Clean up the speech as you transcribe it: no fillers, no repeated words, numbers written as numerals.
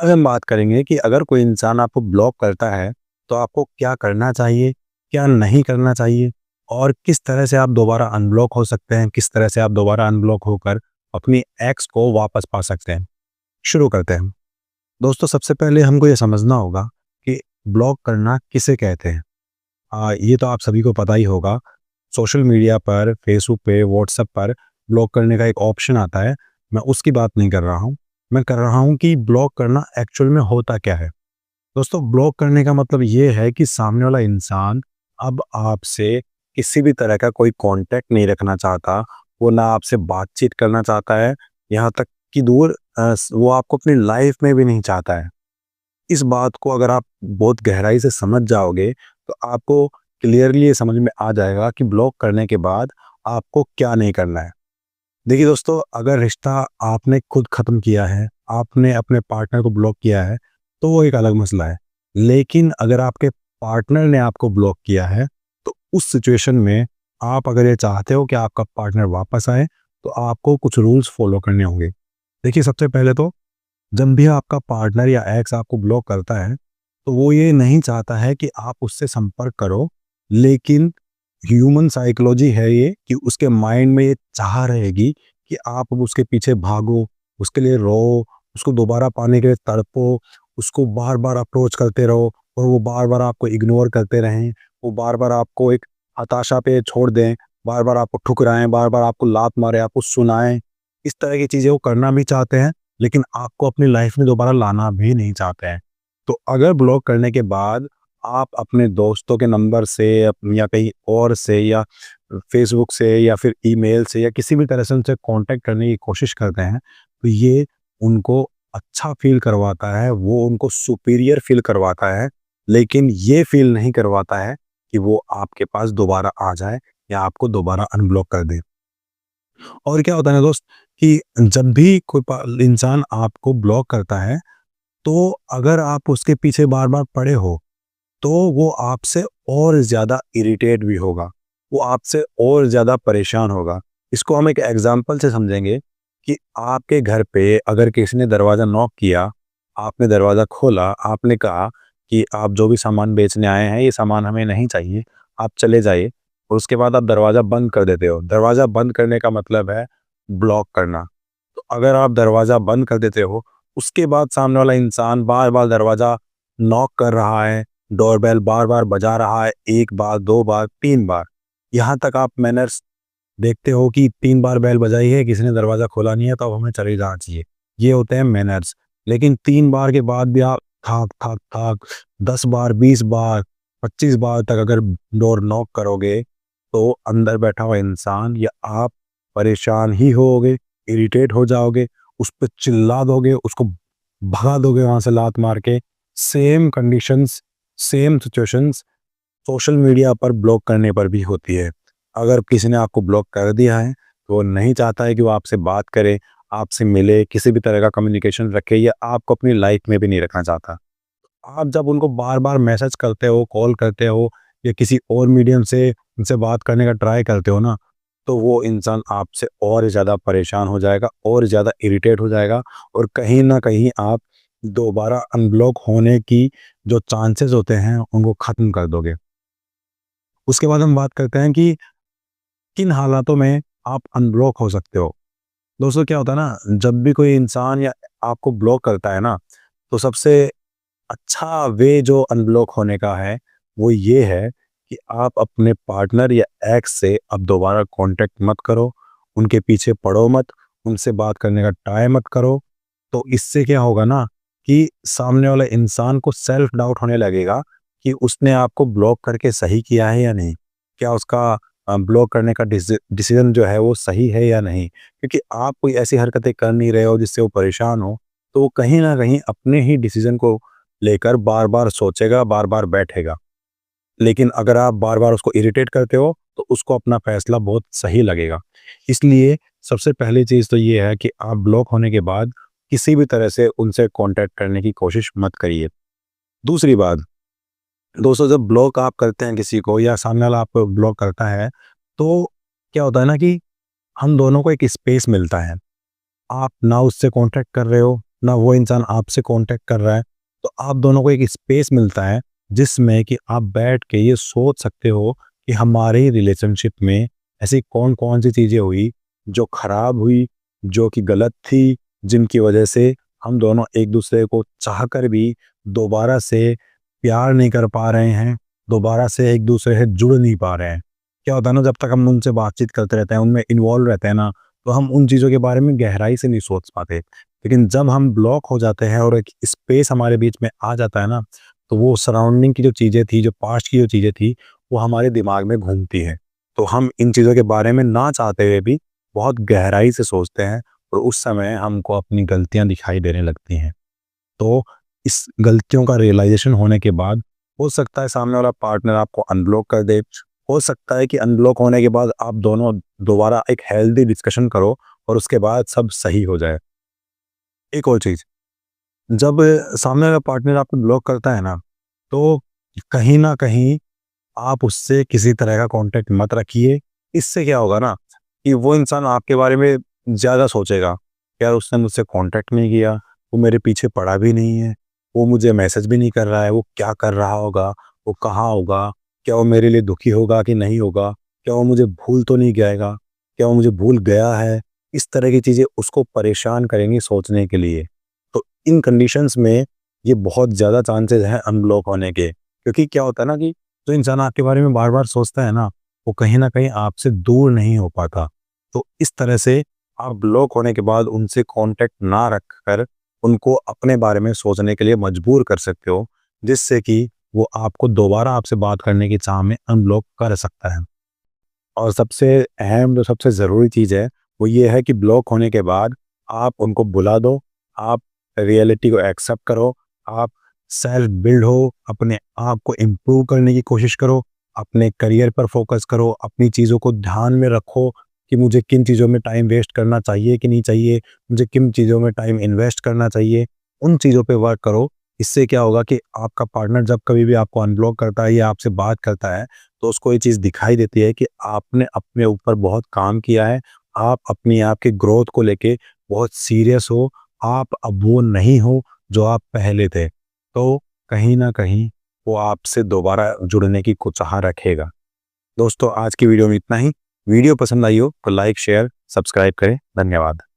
आज हम बात करेंगे कि अगर कोई इंसान आपको ब्लॉक करता है, तो आपको क्या करना चाहिए, क्या नहीं करना चाहिए और किस तरह से आप दोबारा अनब्लॉक हो सकते हैं, किस तरह से आप दोबारा अनब्लॉक होकर अपनी एक्स को वापस पा सकते हैं। शुरू करते हैं। दोस्तों, सबसे पहले हमको ये समझना होगा कि ब्लॉक करना किसे कहते हैं। ये तो आप सभी को पता ही होगा। सोशल मीडिया पर, फेसबुक पे, व्हाट्सएप पर ब्लॉक करने का एक ऑप्शन आता है। मैं उसकी बात नहीं कर रहा हूँ। मैं कर रहा हूँ कि ब्लॉक करना एक्चुअल में होता क्या है। दोस्तों, ब्लॉक करने का मतलब ये है कि सामने वाला इंसान अब आपसे किसी भी तरह का कोई कांटेक्ट नहीं रखना चाहता। वो ना आपसे बातचीत करना चाहता है, यहाँ तक कि दूर वो आपको अपनी लाइफ में भी नहीं चाहता है। इस बात को अगर आप बहुत गहराई से समझ जाओगे, तो आपको क्लियरली ये समझ में आ जाएगा कि ब्लॉक करने के बाद आपको क्या नहीं करना है। देखिए दोस्तों, अगर रिश्ता आपने खुद ख़त्म किया है, आपने अपने पार्टनर को ब्लॉक किया है, तो वो एक अलग मसला है। लेकिन अगर आपके पार्टनर ने आपको ब्लॉक किया है, तो उस सिचुएशन में आप अगर ये चाहते हो कि आपका पार्टनर वापस आए, तो आपको कुछ रूल्स फ़ॉलो करने होंगे। देखिए, सबसे पहले तो जब भी आपका पार्टनर या एक्स आपको ब्लॉक करता है, तो वो ये नहीं चाहता है कि आप उससे संपर्क करो, लेकिन ह्यूमन साइकोलॉजी है ये कि उसके माइंड में ये चाह रहेगी कि आप अब उसके पीछे भागो, उसके लिए रो, उसको दोबारा पाने के लिए तड़पो, उसको बार-बार अप्रोच करते रहो और वो बार-बार आपको इग्नोर करते रहें, वो बार-बार आपको एक हताशा पे छोड़ दें, बार-बार आपको ठुकराएँ, बार-बार आपको लात मारें, आपको सुनाएँ। इस तरह की चीज़ें वो करना भी चाहते हैं, लेकिन आपको अपनी लाइफ में दोबारा लाना भी नहीं चाहते हैं। तो अगर ब्लॉक करने के बाद आप अपने दोस्तों के नंबर से या कहीं और से या फेसबुक से या फिर ईमेल से या किसी भी तरह से उनसे कांटेक्ट करने की कोशिश करते हैं, तो ये उनको अच्छा फ़ील करवाता है, वो उनको सुपीरियर फ़ील करवाता है, लेकिन ये फ़ील नहीं करवाता है कि वो आपके पास दोबारा आ जाए या आपको दोबारा अनब्लॉक कर दे। और क्या होता है ना दोस्त, कि जब भी कोई इंसान आपको ब्लॉक करता है, तो अगर आप उसके पीछे बार-बार पड़े हो, तो वो आपसे और ज़्यादा इरिटेट भी होगा, वो आपसे और ज़्यादा परेशान होगा। इसको हम एक एग्ज़ाम्पल से समझेंगे कि आपके घर पे अगर किसी ने दरवाज़ा नॉक किया, आपने दरवाज़ा खोला, आपने कहा कि आप जो भी सामान बेचने आए हैं, ये सामान हमें नहीं चाहिए, आप चले जाइए और उसके बाद आप दरवाज़ा बंद कर देते हो। दरवाज़ा बंद करने का मतलब है ब्लॉक करना। तो अगर आप दरवाज़ा बंद कर देते हो, उसके बाद सामने वाला इंसान बार-बार दरवाज़ा नॉक कर रहा है, डोरबेल बार-बार बजा रहा है, 1 बार, 2 बार, 3 बार। यहाँ तक आप मैनर्स देखते हो कि 3 बार बेल बजाई है, किसी ने दरवाज़ा खोला नहीं है, तो अब हमें चले जाना चाहिए। ये होते हैं मैनर्स। लेकिन 3 बार के बाद भी आप ठाक, ठाक, ठाक 10 बार, 20 बार, 25 बार तक अगर डोर नॉक करोगे, तो अंदर बैठा हुआ इंसान या आप परेशान ही होगे, इरिटेट हो जाओगे, उस पे चिल्ला दोगे, उसको भगा दोगे वहाँ से लात मार के। Same conditions, same situations social media पर ब्लॉक करने पर भी होती है। अगर किसी ने आपको ब्लॉक कर दिया है, तो वो नहीं चाहता है कि वो आपसे बात करे, आपसे मिले, किसी भी तरह का कम्युनिकेशन रखे या आपको अपनी लाइफ में भी नहीं रखना चाहता। आप जब उनको बार-बार मैसेज करते हो, कॉल करते हो या किसी और मीडियम से उनसे बात करने का ट्राई करते हो ना, तो वो इंसान आपसे और ज़्यादा परेशान हो जाएगा और ज़्यादा इरिटेट हो जाएगा और कहीं न कहीं आप दोबारा अनब्लॉक होने की जो चांसेस होते हैं, उनको ख़त्म कर दोगे। उसके बाद हम बात करते हैं कि किन हालातों में आप अनब्लॉक हो सकते हो। दोस्तों, क्या होता है ना, जब भी कोई इंसान या आपको ब्लॉक करता है ना, तो सबसे अच्छा वे जो अनब्लॉक होने का है, वो ये है कि आप अपने पार्टनर या एक्स से अब दोबारा कांटेक्ट मत करो, उनके पीछे पड़ो मत, उनसे बात करने का ट्राई मत करो। तो इससे क्या होगा ना, कि सामने वाले इंसान को सेल्फ डाउट होने लगेगा कि उसने आपको ब्लॉक करके सही किया है या नहीं? क्या उसका ब्लॉक करने का डिसीज़न जो है वो सही है या नहीं? क्योंकि आप कोई ऐसी हरकतें कर नहीं रहे हो जिससे वो परेशान हो, तो वो कहीं न कहीं अपने ही डिसीज़न को लेकर बार-बार सोचेगा, बार-बार बैठेगा। लेकिन अगर आप बार-बार उसको इरिटेट करते हो, तो उसको अपना फैसला बहुत सही लगेगा। इसलिए सबसे पहली चीज़ तो ये है कि आप ब्लॉक होने के बाद किसी भी तरह से उनसे कॉन्टैक्ट करने की कोशिश मत करिए। दूसरी बात, दोस्तों, जब ब्लॉक आप करते हैं किसी को या सामने वाला आपको ब्लॉक करता है, तो क्या होता है ना कि हम दोनों को एक स्पेस मिलता है। आप ना उससे कॉन्टैक्ट कर रहे हो, ना वो इंसान आपसे कांटेक्ट कर रहा है। तो आप दोनों को एक स्पेस मिलता है जिसमें कि आप बैठ के ये सोच सकते हो कि हमारे रिलेशनशिप में ऐसी कौन-कौन सी चीज़ें हुई जो खराब हुई, जो कि गलत थी, जिनकी वजह से हम दोनों एक-दूसरे को चाहकर भी दोबारा से प्यार नहीं कर पा रहे हैं, दोबारा से एक-दूसरे से जुड़ नहीं पा रहे हैं। क्या होता है ना, जब तक हम उनसे बातचीत करते रहते हैं, उनमें इन्वॉल्व रहते हैं ना, तो हम उन चीज़ों के बारे में गहराई से नहीं सोच पाते। लेकिन जब हम ब्लॉक हो जाते हैं और एक स्पेस हमारे बीच में आ जाता है ना, तो वो सराउंडिंग की जो चीज़ें थी, जो पास्ट की जो चीज़ें थी, वो हमारे दिमाग में घूमती हैं। तो हम इन चीज़ों के बारे में ना चाहते हुए भी बहुत गहराई से सोचते हैं और उस समय हमको अपनी गलतियाँ दिखाई देने लगती हैं। तो इस गलतियों का रियलाइज़ेशन होने के बाद हो सकता है सामने वाला पार्टनर आपको अनब्लॉक कर दे। हो सकता है कि अनब्लॉक होने के बाद आप दोनों दोबारा एक हेल्दी डिस्कशन करो और उसके बाद सब सही हो जाए। एक और चीज़, जब सामने वाला पार्टनर आपको ब्लॉक करता है ना, तो कहीं न कहीं आप उससे किसी तरह का कॉन्टैक्ट मत रखिए। इससे क्या होगा ना कि वो इंसान आपके बारे में ज़्यादा सोचेगा, यार उसने मुझसे कॉन्टैक्ट नहीं किया, वो मेरे पीछे पड़ा भी नहीं है, वो मुझे मैसेज भी नहीं कर रहा है, वो क्या कर रहा होगा, वो कहाँ होगा, क्या वो मेरे लिए दुखी होगा कि नहीं होगा, क्या वो मुझे भूल तो नहीं जाएगा, क्या वो मुझे भूल गया है? इस तरह की चीज़ें उसको परेशान करेंगी सोचने के लिए। तो इन कंडीशंस में ये बहुत ज़्यादा चांसेज़ हैं अनब्लॉक होने के, क्योंकि क्या होता है ना कि जो इंसान आपके बारे में बार-बार सोचता है ना, वो कहीं न कहीं आपसे दूर नहीं हो पाता। तो इस तरह से आप ब्लॉक होने के बाद उनसे कॉन्टैक्ट ना रखकर उनको अपने बारे में सोचने के लिए मजबूर कर सकते हो, जिससे कि वो आपको दोबारा आपसे बात करने की चाह में अनब्लॉक कर सकता है। और सबसे अहम जो सबसे ज़रूरी चीज़ है, वो ये है कि ब्लॉक होने के बाद आप उनको भुला दो, आप रियलिटी को एक्सेप्ट करो, आप सेल्फ बिल्ड हो, अपने आप को इम्प्रूव करने की कोशिश करो, अपने करियर पर फोकस करो, अपनी चीज़ों को ध्यान में रखो कि मुझे किन चीज़ों में टाइम वेस्ट करना चाहिए कि नहीं चाहिए, मुझे किन चीज़ों में टाइम इन्वेस्ट करना चाहिए, उन चीज़ों पे वर्क करो। इससे क्या होगा कि आपका पार्टनर जब कभी भी आपको अनब्लॉक करता है या आपसे बात करता है, तो उसको ये चीज़ दिखाई देती है कि आपने अपने ऊपर बहुत काम किया है, आप अपनी आप की ग्रोथ को लेके बहुत सीरियस हो, आप अब वो नहीं हो जो आप पहले थे। तो कहीं न कहीं वो आपसे दोबारा जुड़ने की चाह रखेगा। दोस्तों, आज की वीडियो में इतना ही। वीडियो पसंद आई हो तो लाइक, शेयर, सब्सक्राइब करें। धन्यवाद।